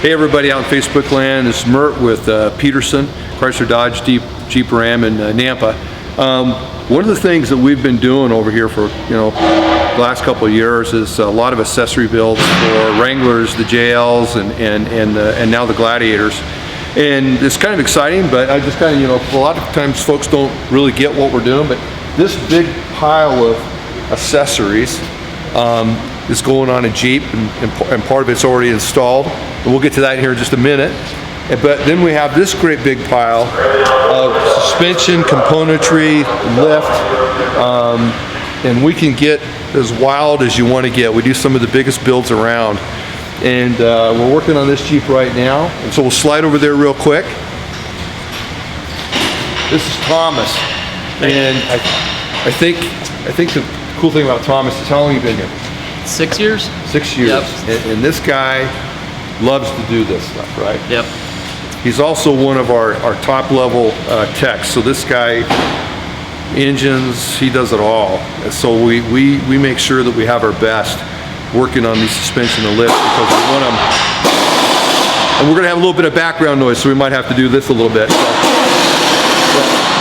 Hey everybody out in Facebook land, this is Mert with Peterson, Chrysler Dodge Jeep Ram in Nampa. One of the things that we've been doing over here for the last couple of years is a lot of accessory builds for Wranglers, the JLs, and now the Gladiators. And it's kind of exciting, but I just kind of, a lot of times folks don't really get what we're doing, but this big pile of accessories is going on a Jeep, and part of it's already installed. And we'll get to that here in just a minute. But then we have this great big pile of suspension, componentry, lift, and we can get as wild as you want to get. We do some of the biggest builds around. And we're working on this Jeep right now. And so we'll slide over there real quick. This is Thomas. And I think the cool thing about Thomas is how long have you been here? 6 years. 6 years. Yep. And this guy loves to do this stuff, right? Yep. He's also one of our top level techs. So this guy, engines, he does it all. And so we make sure that we have our best working on these suspension and lift, because we want them, and we're going to have a little bit of background noise, so we might have to do this a little bit.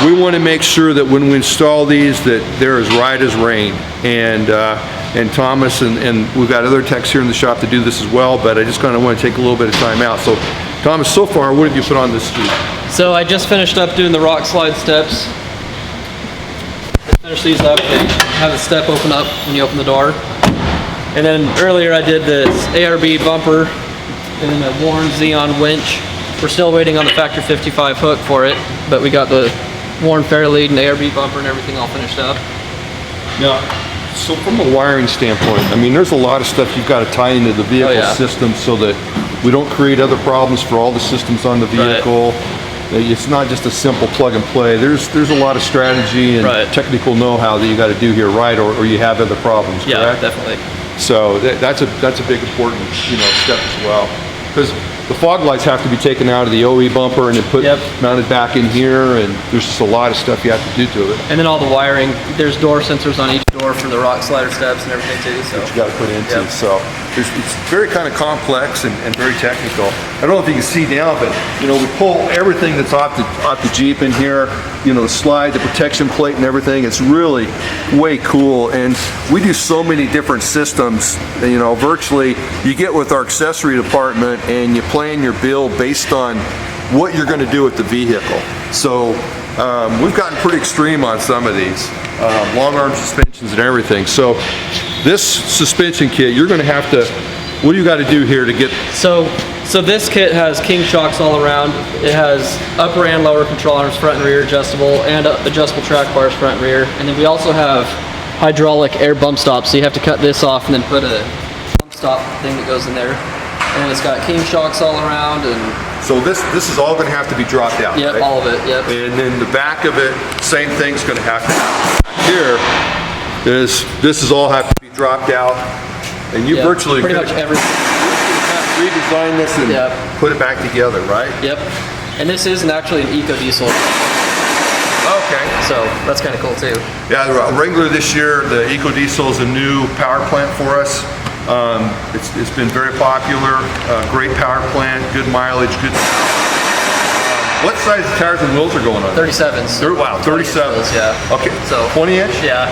We want to make sure that when we install these that they're as right as rain. And Thomas and we've got other techs here in the shop to do this as well, but I just kind of want to take a little bit of time out. So Thomas, so far, what have you put on this Jeep? So I just finished up doing the rock slide steps. Finish these up, they have the step open up when you open the door. And then earlier I did this ARB bumper and a worn Xeon winch. We're still waiting on the Factor 55 hook for it, but we got the worn Fairlead and ARB bumper and everything all finished up. Now, so from a wiring standpoint, I mean, there's a lot of stuff you've got to tie into the vehicle system so that we don't create other problems for all the systems on the vehicle. Right. It's not just a simple plug and play. There's a lot of strategy and technical know-how that you got to do here, right? Or you have other problems, correct? Yeah, definitely. So that's a big important step as well, because the fog lights have to be taken out of the OE bumper and then mounted back in here, and there's just a lot of stuff you have to do to it. And then all the wiring, there's door sensors on each door for the rock slider steps and everything too. So that you got to put into. So it's very kind of complex and very technical. I don't know if you can see now, but we pull everything that's off the Jeep in here. The slide, the protection plate, and everything. It's really way cool, and we do so many different systems. Virtually, you get with our accessory department and you plan your build based on what you're going to do with the vehicle. So we've gotten pretty extreme on some of these long arm suspensions and everything. So this suspension kit, you're going to have to, what do you got to do here to get? So this kit has king shocks all around. It has upper and lower control arms, front and rear adjustable, and adjustable track bars front and rear. And then we also have hydraulic air bump stops. So you have to cut this off and then put a bump stop thing that goes in there. And it's got king shocks all around. And so this is all going to have to be dropped out. Yep, right? All of it. Yep. And then the back of it, same thing's going to have to happen. Here this is all have to be dropped out, and you virtually pretty much everything. Redesign this and put it back together, right? Yep. And this isn't actually an eco diesel. Okay. So that's kind of cool too. Yeah, the Wrangler this year, the eco diesel is a new power plant for us. It's been very popular, great power plant, good mileage, good. What size tires and wheels are going on? 37s. Wow, 37s. Yeah. Okay. So 20-inch? Yeah.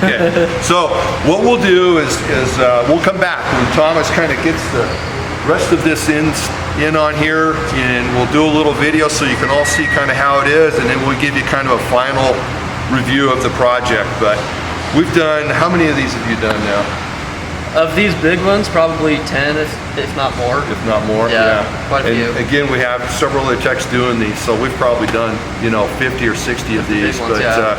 Okay. So what we'll do is we'll come back when Thomas kind of gets the rest of this in on here, and we'll do a little video so you can all see kind of how it is, and then we'll give you kind of a final review of the project. But we've done, how many of these have you done now? Of these big ones, probably 10, if not more. If not more, yeah. Quite a few. Again, we have several other techs doing these, so we've probably done 50 or 60 of these. Ones, but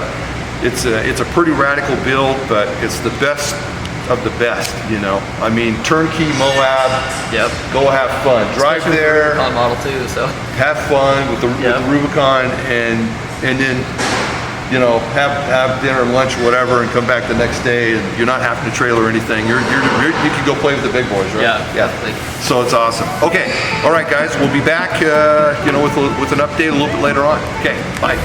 it's a pretty radical build, but it's the best of the best. I mean, turnkey Moab. Yep. Go have fun. Drive there. On model too, so have fun with the Rubicon, and then have dinner, lunch, whatever, and come back the next day, and you're not having to trailer anything. You can go play with the big boys, right? Yeah. So it's awesome. Okay, all right, guys, we'll be back, with an update a little bit later on. Okay, bye.